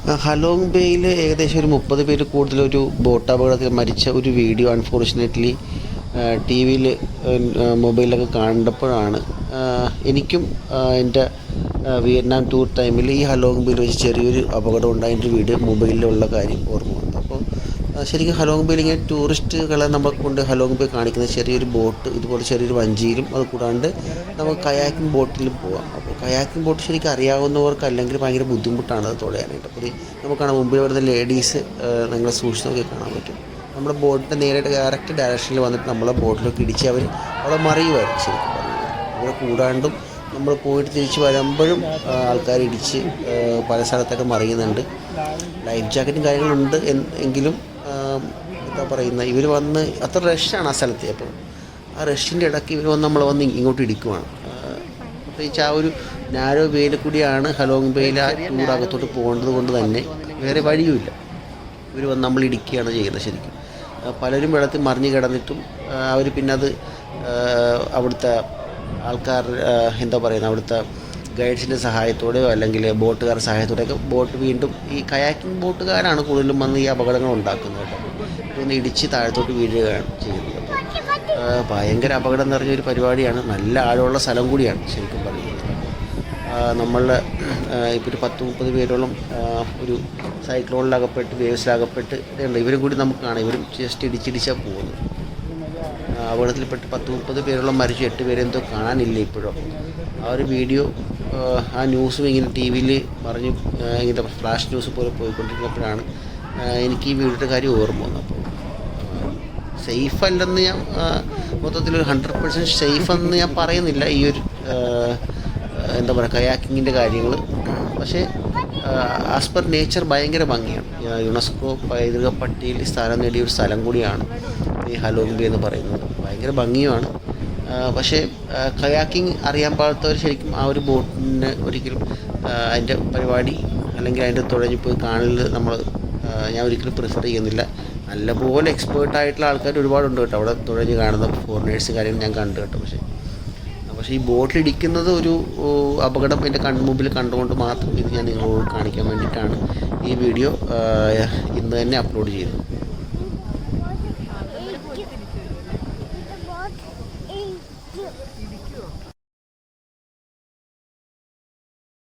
Halong ബേയിൽ ഏകദേശം ഒരു 30 പേര് കൂടുതലൊരു ബോട്ട് അപകടത്തിൽ മരിച്ച ഒരു വീഡിയോ അൺഫോർച്ചുനേറ്റ്ലി ടി വിയിൽ മൊബൈലിലൊക്കെ കണ്ടപ്പോഴാണ് എനിക്കും എൻ്റെ വിയറ്റ്നാം ടൂർ ടൈമിൽ ഈ ഹലോങ് ബേയിൽ വെച്ച് ചെറിയൊരു അപകടം ഉണ്ടായതിൻ്റെ വീഡിയോ മൊബൈലിലുള്ള കാര്യം ഓർമ്മ വന്നു. അപ്പോൾ ശരിക്കും ഹലോങ് ബേയിൽ ഇങ്ങനെ ടൂറിസ്റ്റുകളെ നമ്മളെ കൊണ്ട് ഹലോങ് ബേ കാണിക്കുന്ന ചെറിയൊരു ബോട്ട്, ഇതുപോലെ ചെറിയൊരു വഞ്ചിയിലും അത് കൂടാണ്ട് നമുക്ക് കയാക്കിംഗ് ബോട്ടിലും പോകാം. അപ്പോൾ കയാക്കിംഗ് ബോട്ട് ശരിക്കും അറിയാവുന്നവർക്ക് അല്ലെങ്കിൽ ഭയങ്കര ബുദ്ധിമുട്ടാണ് അത് തുഴയാനായിട്ട്. അപ്പോൾ നമുക്ക് കാണാം മുമ്പിൽ വരുന്ന ലേഡീസ് നിങ്ങളെ സൂക്ഷിച്ച് നോക്കി കാണാൻ പറ്റും. നമ്മുടെ ബോട്ടിൻ്റെ നേരെ ഡയറക്റ്റ് ഡയറക്ഷനിൽ വന്നിട്ട് നമ്മളെ ബോട്ടിലൊക്കെ ഇടിച്ച് അവർ അവിടെ മറിയുമായിരുന്നു ശരിക്കും പറഞ്ഞാൽ. അവിടെ കൂടാണ്ടും നമ്മൾ പോയിട്ട് തിരിച്ച് വരുമ്പോഴും ആൾക്കാർ ഇടിച്ച് പല സ്ഥലത്തൊക്കെ മറിയുന്നുണ്ട്. ലൈഫ് ജാക്കറ്റും കാര്യങ്ങളുണ്ട് എങ്കിലും എന്താ പറയുന്നത്, ഇവർ വന്ന് അത്ര റഷാണ് ആ സ്ഥലത്ത്. അപ്പോൾ ആ റഷിൻ്റെ ഇടയ്ക്ക് ഇവർ വന്ന് നമ്മളെ വന്ന് ഇങ്ങോട്ട് ഇടിക്കുവാണ്. പ്രത്യേകിച്ച് ആ ഒരു നാരോ വേയിൽ കൂടിയാണ് ഹലോങ് ബേയിൽ ആ ടൂറകത്തോട്ട് പോകേണ്ടത് കൊണ്ട് തന്നെ വേറെ വഴിയുമില്ല. ഇവർ വന്ന് നമ്മൾ ഇടിക്കുകയാണ് ചെയ്യുന്നത് ശരിക്കും. പലരും വെള്ളത്തിൽ മറിഞ്ഞ് കിടന്നിട്ടും അവർ പിന്നെ അത് അവിടുത്തെ ആൾക്കാർ എന്താ പറയുന്നത്, അവിടുത്തെ ഗൈഡ്സിൻ്റെ സഹായത്തോടെയോ അല്ലെങ്കിൽ ബോട്ടുകാരുടെ സഹായത്തോടെയൊക്കെ ബോട്ട് വീണ്ടും ഈ കയാക്കിംഗ് ബോട്ടുകാരാണ് കൂടുതലും വന്ന് ഈ അപകടങ്ങൾ ഉണ്ടാക്കുന്നത് കേട്ടോ. ഇതൊന്ന് ഇടിച്ച് താഴത്തോട്ട് വീഴുകയാണ് ചെയ്യുന്നത്. ഭയങ്കര അപകടം നിറഞ്ഞൊരു പരിപാടിയാണ്. നല്ല ആഴമുള്ള സ്ഥലം കൂടിയാണ് ശരിക്കും പറയുന്നത്. നമ്മളുടെ ഇപ്പോൾ ഒരു 10-30 പേരോളം ഒരു സൈക്ലോണിലകപ്പെട്ട് വേവ്സിലകപ്പെട്ട് ഇതുണ്ട്. ഇവരും കൂടി നമുക്ക് കാണാം. ഇവരും ജസ്റ്റ് ഇടിച്ചിടിച്ചാൽ പോകുന്നത്. അപകടത്തിൽപ്പെട്ട് 10-30 പേരോളം മരിച്ചു. 8 പേരെന്തോ കാണാനില്ല ഇപ്പോഴും. ആ ഒരു വീഡിയോ ആ ന്യൂസും ഇങ്ങനെ ടി വിയിൽ പറഞ്ഞു, ഇങ്ങനെ ഫ്ലാഷ് ന്യൂസ് പോലെ പോയിക്കൊണ്ടിരുന്നപ്പോഴാണ് എനിക്ക് ഈ വീഡിയോയുടെ കാര്യം ഓർമ്മ വന്നത്. അപ്പോൾ സേഫ് അല്ലെന്ന് ഞാൻ മൊത്തത്തിലൊരു 100% സേഫ് എന്ന് ഞാൻ പറയുന്നില്ല ഈ ഒരു എന്താ പറയുക കയാക്കിങ്ങിൻ്റെ കാര്യങ്ങൾ. പക്ഷേ ആസ് പെർ നേച്ചർ ഭയങ്കര ഭംഗിയാണ്. യുനെസ്കോ പൈതൃക പട്ടികയിൽ സ്ഥാനം നേടിയ ഒരു സ്ഥലം കൂടിയാണ് ഈ ഹലോങ് ബേ എന്ന് പറയുന്നത്. ഭയങ്കര ഭംഗിയുമാണ്. പക്ഷേ കയാക്കിങ് അറിയാൻ പാടാത്തവർ ശരിക്കും ആ ഒരു ബോട്ടിന് ഒരിക്കലും അതിൻ്റെ പരിപാടി അല്ലെങ്കിൽ അതിൻ്റെ തുഴഞ്ഞു പോയി കാണൽ ഞാൻ ഒരിക്കലും പ്രിഫർ ചെയ്യുന്നില്ല. നല്ലപോലെ എക്സ്പേർട്ടായിട്ടുള്ള ആൾക്കാർ ഒരുപാടുണ്ട് കേട്ടോ അവിടെ തുഴഞ്ഞ് കാണുന്ന ഫോറിനേഴ്സ് കാര്യങ്ങൾ ഞാൻ കണ്ടു കേട്ടോ. പക്ഷേ ഈ ബോട്ടിലിടിക്കുന്നത് ഒരു അപകടം എൻ്റെ കൺമുമ്പിൽ കണ്ടുകൊണ്ട് മാത്രം ഇത് ഞാൻ നിങ്ങളോട് കാണിക്കാൻ വേണ്ടിയിട്ടാണ് ഈ വീഡിയോ ഇന്ന് തന്നെ അപ്ലോഡ് ചെയ്തത്.